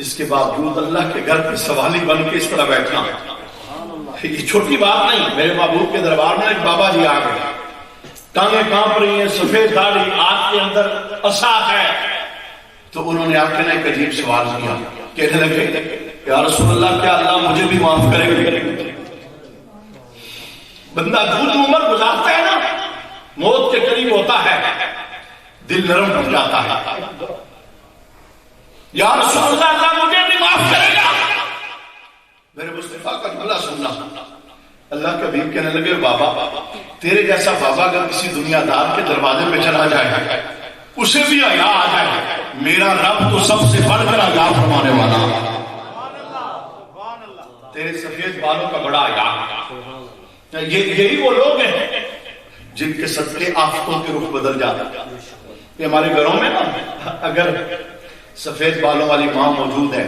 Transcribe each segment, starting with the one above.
اس کے باوجود اللہ کے گھر پہ سوالی بن کے اس طرح بیٹھنا، یہ چھوٹی بات نہیں۔ میرے محبوب کے دربار میں ایک بابا جی آ گئے، ٹانگیں کانپ رہی ہیں، سفید داڑھی، ہاتھ کے اندر عصا ہے، تو انہوں نے آ کے ایک عجیب سوال کیا، کہنے لگے یا رسول اللہ کیا اللہ مجھے بھی معاف کرے گا؟ بندہ دور عمر گزارتا ہے نا، موت کے قریب ہوتا ہے، دل نرم ہو جاتا ہے، یا رسول اللہ اللہ مجھے بھی معاف کرے گا؟ میرے مصطفیٰ کا جملہ سننا، اللہ کے حبیب کہنے لگے بابا تیرے جیسا بابا اگر کسی دنیا دار کے دروازے پہ چلا جائے اسے بھی حیا آ جائے، میرا رب تو سب سے بڑھ کر حیا فرمانے والا، تیرے سفید بالوں کا بڑا حیا۔ یہی وہ لوگ ہیں جن کے صدقے آفتوں کے رخ بدل جاتا ہے۔ یہ ہمارے گھروں میں نا اگر سفید بالوں والی ماں موجود ہے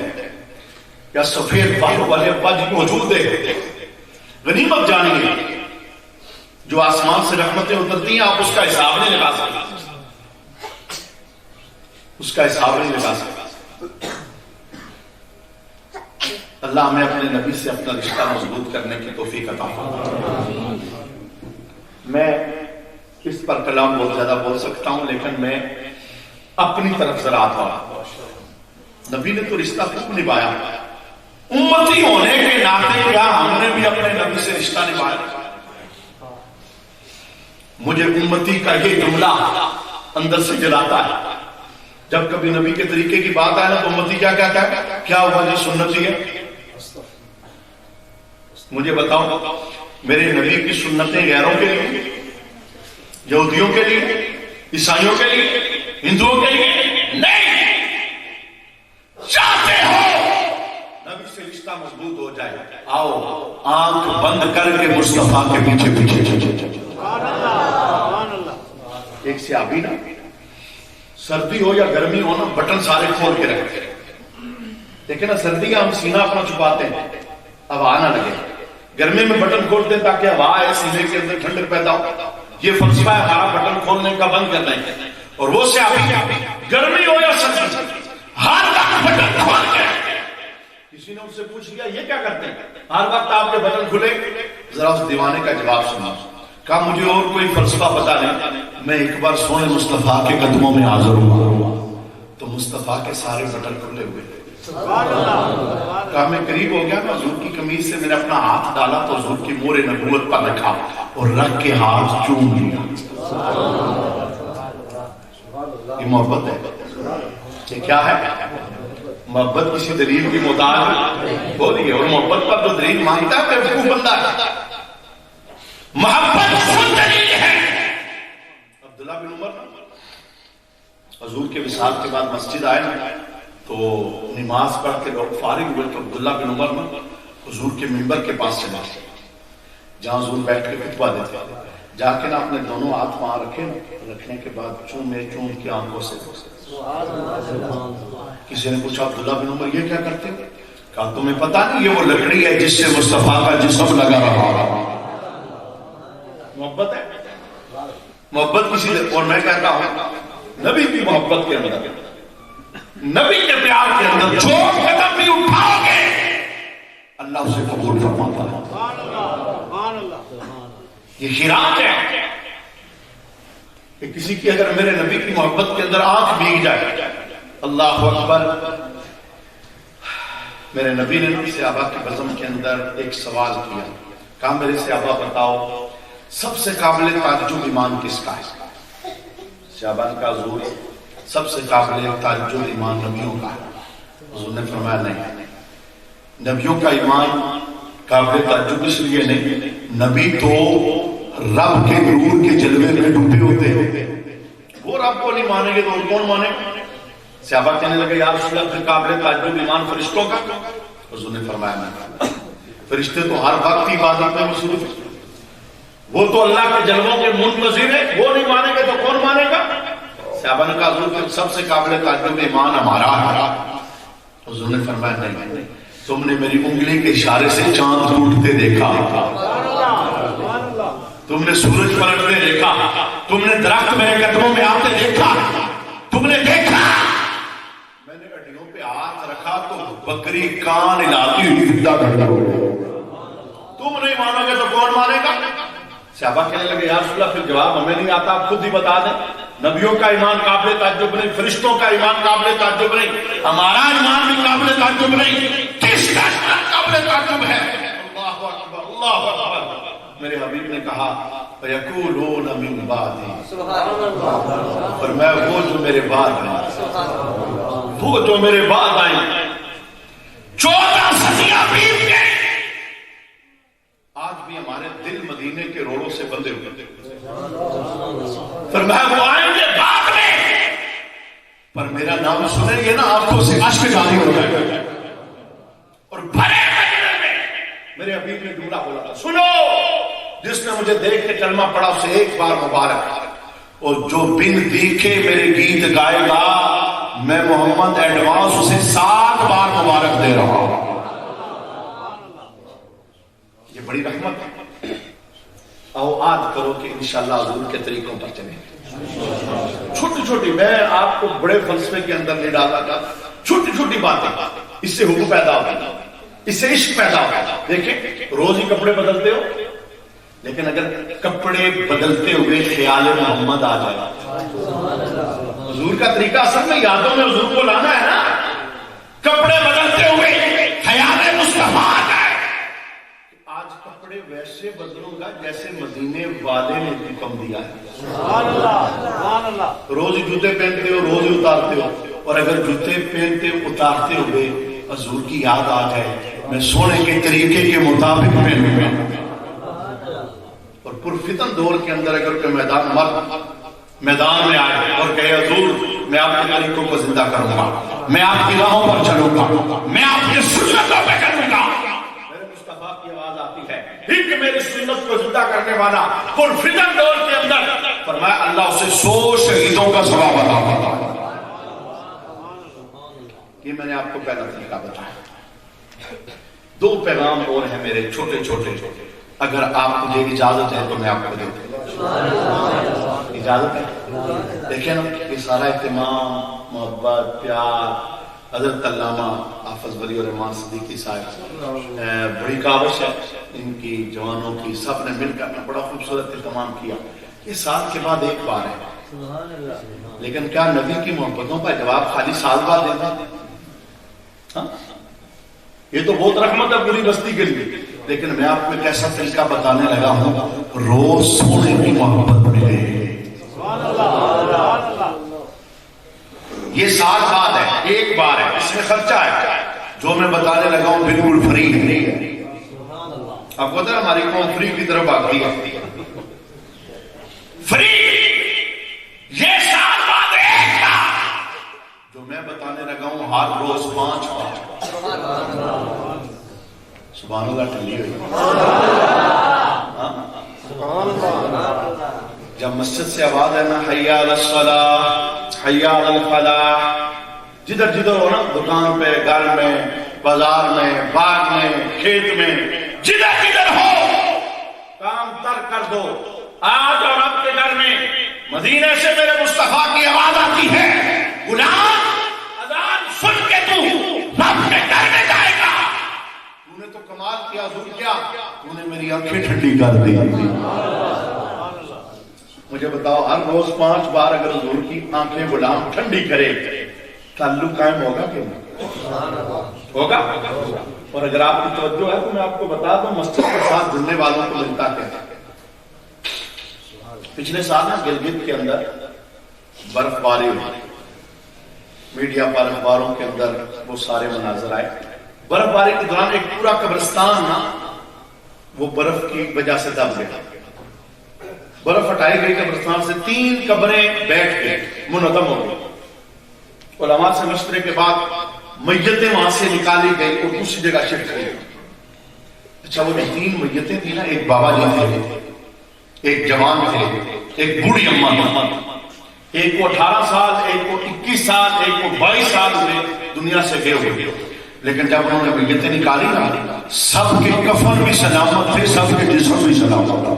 یا سفید بالوں والے ابا جی موجود ہے، غنیمت جانیے، جو آسمان سے رحمتیں اترتی ہیں آپ اس کا حساب نہیں لگا سکتے، اس کا حساب نہیں لگا سکتے۔ اللہ ہمیں اپنے نبی سے اپنا رشتہ مضبوط کرنے کی توفیق عطا فرمائے۔ میں اس پر کلام بہت زیادہ بول سکتا ہوں، لیکن میں اپنی طرف ذرا آتا ہوں۔ نبی نے تو رشتہ خوب نبھایا، امتی ہونے کے ناطے کیا ہم نے بھی اپنے نبی سے رشتہ نبھایا؟ مجھے امتی کا یہ جملہ اندر سے جلاتا ہے، جب کبھی نبی کے طریقے کی بات آئے نا تو امتی کیا کہتا ہے؟ کیا ہوا جی سنتی ہے؟ مجھے بتاؤ میرے نبی کی سنتیں غیروں کے لیے، یہودیوں کے لیے، عیسائیوں کے لیے، ہندوؤں کے لیے نہیں؟ چاہتے ہو نبی سے رشتہ مضبوط ہو جائے، آؤ آنکھ بند کر کے مصطفیٰ کے پیچھے پیچھے چلو۔ ایک صحابی نا سردی ہو یا گرمی ہو نا بٹن سارے کھول کے رکھتے ہیں، لیکن سردی کا ہم سینہ اپنا چھپاتے ہیں ہوا نہ لگے، گرمی میں بٹن کھولتے ہیں تاکہ ہوا آئے سینے کے اندر ٹھنڈک پیدا ہو۔ یہ فلسفہ ہے ہمارا بٹن کھولنے کا بند کرنا ہے۔ اور وہ صحابی گرمی ہو یا سردی ہر وقت بٹن کھول کے، کسی نے ان سے پوچھ لیا یہ کیا کرتے ہیں ہر وقت آپ کے بٹن کھلے؟ ذرا اس دیوانے کا جواب سنا، کہا مجھے اور کوئی فلسفہ پتا نہیں، میں ایک بار سونے مصطفیٰ کے قدموں میں حاضر ہوا تو مصطفیٰ کے سارے بٹن کھلے ہوئے، کہا میں قریب ہو گیا، حضور کی قمیض سے میں نے اپنا ہاتھ ڈالا تو حضور کی مور نبوت پر رکھا اور رکھ کے ہاتھ چوم لیا۔ یہ محبت ہے، یہ کیا ہے؟ محبت کسی دلیل کی محتاج بولیے، اور محبت پر جو دلیل مانگتا ہے بیوقوف بندہ ہے۔ محبت خود دلیل ہے۔ عبداللہ بن عمر حضور کے وصال کے بعد مسجد آئے تو نماز پڑھ کے لوگ فارغ ہوئے تو عبداللہ بن عمر نے حضور کے منبر کے پاس چلا جہاں حضور بیٹھ کے خطبہ دیتے، جا کے نا اپنے دونوں ہاتھ وہاں رکھے، رکھنے کے بعد چوم کی آنکھوں سے کسی نے پوچھا عبداللہ بن عمر یہ کیا کرتے ہیں؟ کہا تمہیں پتا نہیں یہ وہ لکڑی ہے جس سے مصطفیٰ کا جسم لگا رہا۔ محبت ہے، محبت کسی سے، اور میں کہتا ہوں نبی کی محبت کے اندر، نبی کے پیار کے اندر جو قدم بھی اٹھاؤ گے اللہ اسے قبول فرماتا ہے۔ یہ خراج ہے کہ کسی کی اگر میرے نبی کی محبت کے اندر آنکھ بھیگ جائے، اللہ اکبر۔ میرے نبی نے صحابہ کی بزم کے اندر ایک سوال کیا، کہا میرے صحابہ بتاؤ سب سے قابل تعجب ایمان کس کا ہے؟ صحابہ نے کہا حضور سب سے قابل تعجب ایمان نبیوں کا ہے۔ حضور نے فرمایا نہیں، نبیوں کا ایمان قابل تعجب اس لیے نہیں، نبی تو رب کے نور کے جلوے میں ڈوبے ہوتے ہیں، وہ رب کو نہیں مانیں گے تو اور کون مانے؟ صحابہ کہنے لگے یا رسول اللہ پھر قابل تعجب ایمان فرشتوں کا؟ حضور نے فرمایا نہیں، فرشتے تو ہر وقت عبادت میں مصروف ہیں، وہ تو اللہ کے جلووں کے منتظر ہیں، وہ نہیں مانیں گے تو کون مانے گا؟ صحابہ نے کہا حضور سب سے قابل تعجب ایمان ہمارا ہے۔ حضور نے فرمایا نہیں، تم نے میری انگلی کے اشارے سے چاند ٹوٹتے دیکھا، تم نے سورج پلٹتے دیکھا، تم نے درخت میرے قدموں میں آتے دیکھا، تم نے دیکھا میں نے ہڈیوں پہ ہاتھ رکھا رکھا تو بکری کان ہلاتی ہوئی زندہ کر دو. تم نہیں مانو گے تو کون مانے گا؟ صحابہ کہنے لگے یا رسول اللہ پھر جواب ہمیں نہیں آتا، آپ خود ہی بتا دیں. نبیوں کا ایمان قابل تعجب نہیں، فرشتوں کا ایمان قابل تعجب نہیں، ہمارا ایمان بھی قابل تعجب نہیں، کس کا ایمان قابل تعجب ہے؟ اللہ اکبر اللہ اکبر. میرے حبیب نے کہا فَيَقُولُونَ مِن بَعْدِي، اور میں وہ جو میرے بعد آئیں، وہ جو میرے بعد آئیں. 14 صدیاں بیت گئیں، آج بھی ہمارے دل مدینے کے روڑوں سے بندے ہوئے. فرمایا وہ آئیں گے بعد میں، پر میرا نام سنیں گے نا آنکھوں سے اشک جاری ہو جائے گا. اور بھرے مدینے میں میرے حبیب نے جملہ بولا تھا، سنو جس نے مجھے دیکھ کے کلمہ پڑھا اسے ایک بار مبارک، اور جو بن دیکھے میرے گیت گائے گا میں محمد ایڈوانس اسے 7 بار مبارک دے رہا ہوں. یہ بڑی رحمت ہے. آؤ آج کرو کہ انشاءاللہ حضور کے طریقوں پر چلیں. چھوٹی چھوٹی، میں آپ کو بڑے فلسفے کے اندر نہیں ڈالنا چاہتا، چھوٹی چھوٹی باتیں، اس سے حب پیدا ہوگا، اس سے عشق پیدا ہوگا. دیکھیں روز ہی کپڑے بدلتے ہو، لیکن اگر کپڑے بدلتے ہوئے خیال محمد آ جائے، حضور کا طریقہ اصل میں یادوں میں حضور کو لانا ہے نا. کپڑے بدلتے ہوئے خیال مصطفیٰ آ جائے. آج کپڑے ویسے بدلوں گا جیسے مدینے والے نے حکم دیا ہے. روز جوتے پہنتے ہو، روز اتارتے ہو، اور اگر جوتے پہنتے اتارتے ہوئے حضور کی یاد آ جائے، میں سونے کے طریقے کے مطابق پہنوں گا. اور پرفتن دور کے اندر اگر کوئی میدان میں آئے اور کہے حضور میں آپ کے طریقوں کو زندہ کروں گا، میں آپ کی راہوں پر چلوں گا، میں آپ کی سنتوں پہ چلوں گا، میرے مصطفیٰ کی آواز آتی ہے ایک میری سنت کو زندہ کرنے والا پرفتن دور کے اندر، فرمایا اللہ اسے 100 شہیدوں کا ثواب عطا کرتا ہے. یہ میں نے آپ کو پہلا طریقہ بتایا. 2 پیغام اور ہیں میرے چھوٹے چھوٹے، اگر آپ مجھے اجازت ہے تو میں آپ کو دے دوں. اجازت ہے؟ دیکھیں نا یہ سارا اہتمام، محبت، پیار. حضرت علامہ حافظ ولی الرحمان صدیقی صاحب، بڑی کاوش ہے ان کی جوانوں کی، سب نے مل کر بڑا خوبصورت اہتمام کیا. یہ سال کے بعد ایک بار ہے، لیکن کیا نبی کی محبتوں کا جواب خالی سال بعد دینا؟ یہ تو بہت رحمت ہے پوری بستی کے لیے. لیکن میں آپ کو ایک ایسا طریقہ بتانے لگا ہوں، روز سونے کی محبت ملے. یہ سال بعد ہے، ایک بار ہے، اس میں خرچہ ہے. جو میں بتانے لگا ہوں بالکل فری ہے. آپ کو پتا ہے ہماری قوم فری کی طرف آتی ہے. فری یہ سال بعد ایک بار جو میں بتانے لگا ہوں ہر روز 5 بار. سبحان اللہ ٹھنڈی ہوئی. جب مسجد سے آواز ہے نا حی علی الصلاۃ حی علی الفلاح، جدھر جدھر ہو نا، دکان پہ، گھر میں، بازار میں، باغ میں، کھیت میں، جدھر جدھر ہو کام ترک کر دو. آج اور اب کے گھر میں مدینے سے میرے مصطفیٰ کی آواز آتی ہے، غلام اذان سن کے تو رب کے گھر میں جائے گا. تو نے تو کمال کیا حضور، کیا تو نے میری آنکھیں ٹھنڈی کر دی. مجھے بتاؤ ہر روز 5 بار اگر حضور کی آنکھیں غلام ٹھنڈی کرے، تعلق قائم ہوگا کہ نہیں ہوگا؟ اور اگر آپ کی توجہ ہے تو میں آپ کو بتا دوں مسجد کے ساتھ جڑنے والوں کو ملتا کیا ہے. پچھلے سال نا گلگت کے اندر برف باری ہوئی، میڈیا پر اخباروں کے اندر وہ سارے مناظر آئے. برف باری کے دوران ایک پورا قبرستان نا وہ برف کی وجہ سے دب گیا. برف ہٹائی گئی قبرستان سے، 3 قبریں بیٹھ کے منہدم ہو گئی. علماء سے مشورے کے بعد میتیں وہاں سے نکالی گئی اور دوسری جگہ شفٹ کی. اچھا وہ 3 میتیں تھی نا، ایک بابا جی تھے، ایک جوان تھے، ایک بوڑھی اماں، ایک کو 18 سال، ایک کو 21 سال، ایک کو 22 سال ہوئے دنیا سے گئے ہوئے. لیکن جب انہوں نے میتیں نکالی نا، سب کے کفن بھی سلامت تھے، سب کے جسم بھی سلامت تھا.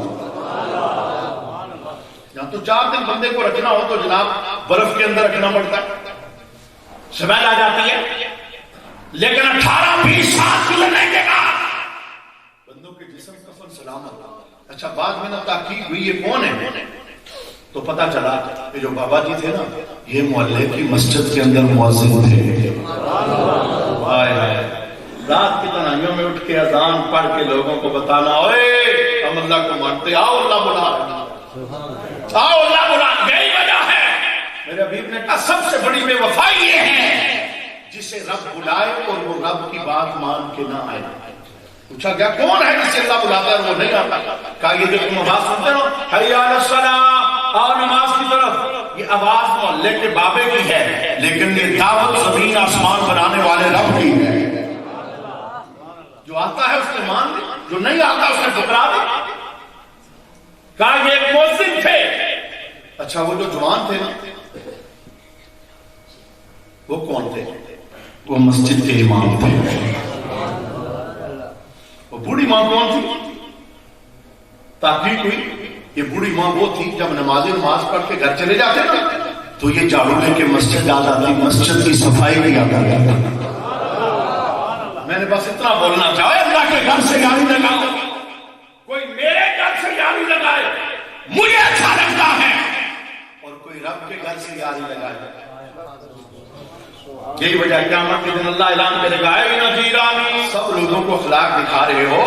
تو 4 دن بندے کو رکھنا ہو تو جناب برف کے اندر رکھنا پڑتا ہے، سمیل آ جاتی ہے. لیکن 18-20 سال گزرنے کے بعد بندوں کے جسم کفن سلامت. اچھا بعد میں نہ تحقیق ہوئی یہ کون ہے تو پتا چلا کہ جو بابا جی تھے نا یہ محلے کی مسجد کے اندر مؤذن تھے. رات کی تنہائیوں میں اٹھ کے اذان پڑھ کے لوگوں کو بتانا اوے ہم اللہ کو مانتے آؤ اللہ بلا آؤ اللہ بلا. یہی وجہ ہے میرے حبیب نے کہا سب سے بڑی بے وفائی یہ ہے جسے رب بلائے اور وہ رب کی بات مان کے نہ آئے. پوچھا گیا کون ہے جسے اللہ بلاتا ہے اور وہ نہیں آتا؟ کہا یہ جو تم آواز سنتے ہو حی علی الصلاۃ اور نماز کی طرف یہ آواز محلے کے بابے کی ہے لیکن یہ دعوت زمین آسمان بنانے والے رب کی ہے. جو آتا ہے اس نے مان لی جو نہیں آتا اس نے ٹھکرا دی. کہا یہ ایک مؤذن تھے. اچھا وہ جو جوان تھے نا وہ کون تھے؟ وہ مسجد کے امام تھے. وہ بوڑھی ماں کون تھی؟ تحقیق ہوئی یہ بوڑھی ماں وہ تھی جب نماز پڑھ کے گھر چلے جاتے نا تو یہ جھاڑو لے کے مسجد آ جاتی مسجد کی صفائی بھی آتا. میں نے بس اتنا بولنا چاہا اللہ کے گھر سے یاری لگاؤ کوئی میرے گھر سے یاری لگائے مجھے اچھا لگتا ہے اور کوئی رب کے گھر سے یاری لگائے. یہی وجہ قیامت کے دن اللہ اعلان کرے گا اے نذیرانی سب لوگوں کو اخلاق دکھا رہے ہو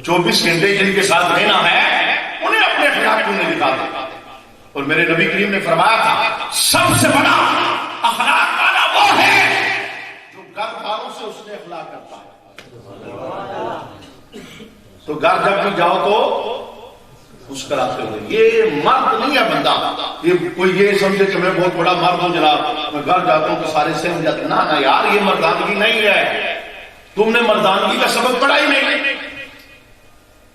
24 گھنٹے جن کے ساتھ رہنا ہے انہیں اپنے اخلاق کیوں نہیں دکھاتے؟ اور میرے نبی کریم نے فرمایا تھا سب سے بڑا اخلاق والا وہ ہے جو گھر والوں سے اس نے اخلاق کرتا ہے. تو گھر جب بھی جاؤ تو مسکراتے ہوئے. یہ مرد نہیں ہے بندہ یہ کوئی یہ سمجھے کہ میں بہت بڑا مرد ہوں جناب میں گھر جاتا ہوں تو سارے سے جاتے نہ یار یہ مردانگی نہیں ہے. تم نے مردانگی کا سبق پڑھا ہی نہیں.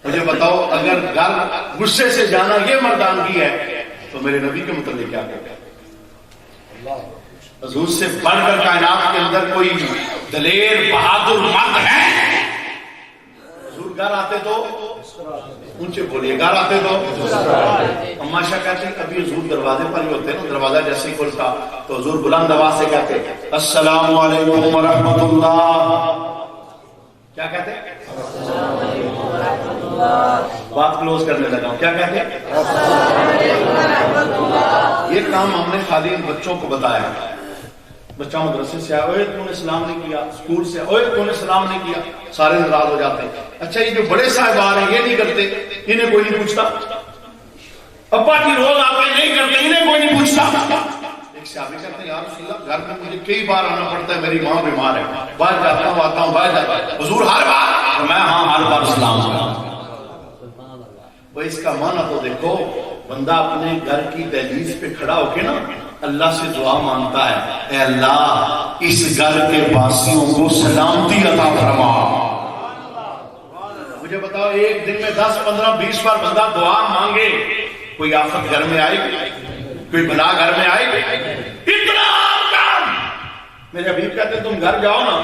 مجھے بتاؤ اگر گھر غصے سے جانا یہ مردانگی ہے تو میرے نبی کے متعلق کیا کہتے ہیں؟ حضور سے بڑھ کر کائنات کے اندر کوئی دلیر بہادر مرد ہے؟ حضور گھر آتے تو اونچے بولیے گھر آتے تو اما شاہ کہتے ہیں ابھی حضور دروازے پر ہی ہوتے ہیں نا دروازہ جیسے ہی کھلتا تو حضور بلند آواز سے کہتے السلام علیکم ورحمۃ اللہ. کیا کہتے ہیں؟ بات کلوز کرنے لگا ہوں. کیا کہتے ہیں؟ یہ کام ہم نے خالی بچوں کو بتایا. بچہ مدرسے سے آیا اوے تو نے سلام نہیں کیا اسکول سے اوے تو نے سلام نہیں کیا سارے ناراض ہو جاتے ہیں. اچھا یہ جو بڑے صاحبان ہیں یہ نہیں کرتے انہیں کوئی نہیں پوچھتا. ابا جی روز آتے نہیں کرتے انہیں کوئی نہیں پوچھتا. ایک صحابی کہتے ہیں یا رسول اللہ گھر میں مجھے کئی بار آنا پڑتا ہے میری ماں بیمار ہے باہر جاتا ہوں آتا ہوں باہر جاتا ہوں حضور ہر بار میں ہاں ہر بار سلام کرتا. وہ اس کا معنی تو دیکھو بندہ اپنے گھر کی دہلیز پہ کھڑا ہو کے نا اللہ سے دعا مانگتا ہے اے اللہ اس گھر کے باسیوں کو سلامتی عطا فرما. مجھے بتاؤ ایک دن میں 10 15 20 بار بندہ دعا مانگے کوئی آفت گھر میں آئے کوئی بلا گھر میں آئے اتنا کام. میرے حبیب کہتے تم گھر جاؤ نا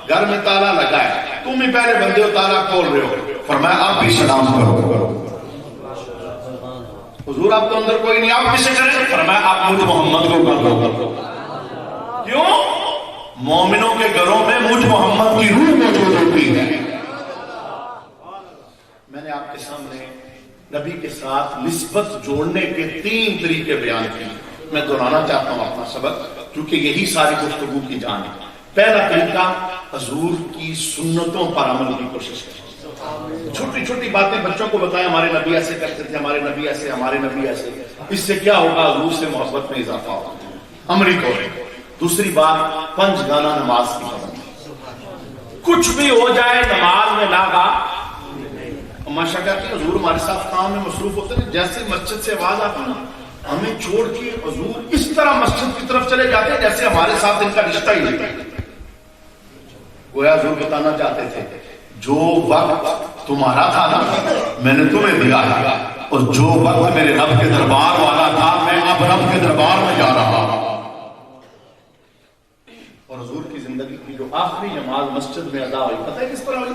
گھر میں تالا لگا ہے تم ہی پہلے بندے ہو تالا کھول رہے ہو فرمایا آپ بھی سلام کرو. حضور آپ تو اندر کوئی نہیں آپ کسے کریں فرمایا آپ مجھ محمد کو کر دو. کیوں؟ مومنوں کے گھروں میں مجھ محمد کی روح موجود ہوتی ہے. میں نے آپ کے سامنے نبی کے ساتھ نسبت جوڑنے کے 3 طریقے بیان کیے. میں دہرانا چاہتا ہوں اپنا سبق کیونکہ یہی ساری گفتگو کی جان ہے. پہلا طریقہ حضور کی سنتوں پر عمل کی کوشش کریں. چھوٹی چھوٹی باتیں بچوں کو بتائیں ہمارے نبی ایسے کرتے تھے ہمارے نبی ایسے ہمارے نبی ایسے. اس سے کیا ہوگا حضور سے محبت میں اضافہ ہوگا عملی طور پر. دوسری بات 5 گانا نماز کی پابندی. کچھ بھی ہو جائے نماز میں لاگا ماشاء کہتے ہیں حضور ہمارے ساتھ کام میں مصروف ہوتے ہیں جیسے مسجد سے آواز آتی نا ہمیں چھوڑ کے حضور اس طرح مسجد کی طرف چلے جاتے ہیں جیسے ہمارے ساتھ ان کا رشتہ ہی نہیں. گویا حضور بتانا چاہتے تھے جو وقت تمہارا تھا نا میں نے تمہیں دیا ہے اور جو وقت میرے رب کے دربار والا تھا میں اب رب کے دربار میں جا رہا ہوں. اور حضور کی زندگی کی جو آخری نماز مسجد میں ادا ہوئی پتہ ہے کس طرح ہوئی؟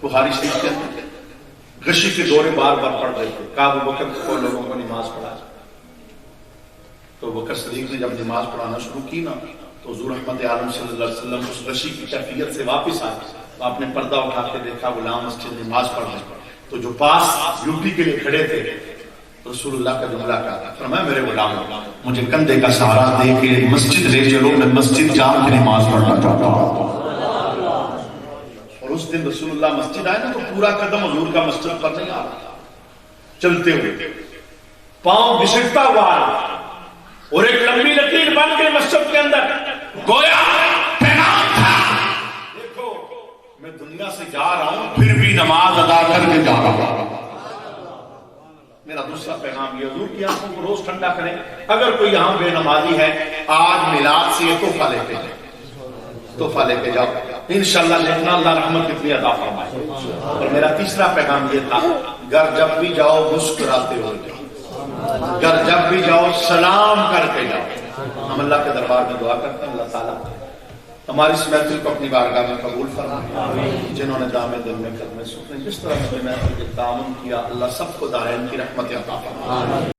بخاری شریف کے اندر غشی کے دورے بار بار پڑھ رہے تھے. کہا ابو بکر کو لوگوں کو نماز پڑھا تو بکر صدیق نے جب نماز پڑھانا شروع کی نا تو حضور رحمت عالم صلی اللہ علیہ وسلم اس غشی کی کیفیت سے واپس آئے، آپ نے پردہ اٹھا کے دیکھا غلام مسجد نماز پڑھ رہے، تو جو پاس ڈیوٹی کے لیے کھڑے تھے رسول اللہ کا جملہ کہا تھا، فرمایا میرے غلام مجھے کندھے کا سہارا دے کے مسجد لے چلو، میں مسجد جان کے نماز پڑھنا چاہتا ہوں۔ اور اس دن رسول اللہ مسجد آئے نا تو پورا قدم حضور کا مسجد پر نہیں آ رہا، چلتے ہوئے پاؤں گھسٹتا ہوا اور ایک لمبی لکیر بن کے مسجد کے اندر گویا پیغام تھا، دیکھو میں دنیا سے جا رہا ہوں پھر بھی نماز ادا کر کے جا رہا ہوں۔ میرا دوسرا پیغام یہ، حضور کی آنکھوں کو روز ٹھنڈا کریں۔ اگر کوئی یہاں بے نمازی ہے آج میلاد سے یہ تحفہ لے کے جاؤ، تحفہ لے کے جاؤ، انشاءاللہ دیکھنا اللہ رحمت کتنی عطا فرمائے۔ اور میرا تیسرا پیغام یہ تھا، گھر جب بھی جاؤ مسکراتے ہوئے جاؤ، گھر جب بھی جاؤ سلام کر کے جاؤ۔ ہم اللہ کے دربار میں دعا کرتے ہیں اللہ تعالیٰ ہماری اس محفل کو اپنی بارگاہ میں قبول فرمائے، جنہوں نے دامے دل میں قدمے سکھنے جس طرح سے محفل کے تعاون کیا اللہ سب کو دارین کی رحمت عطا فرمائے۔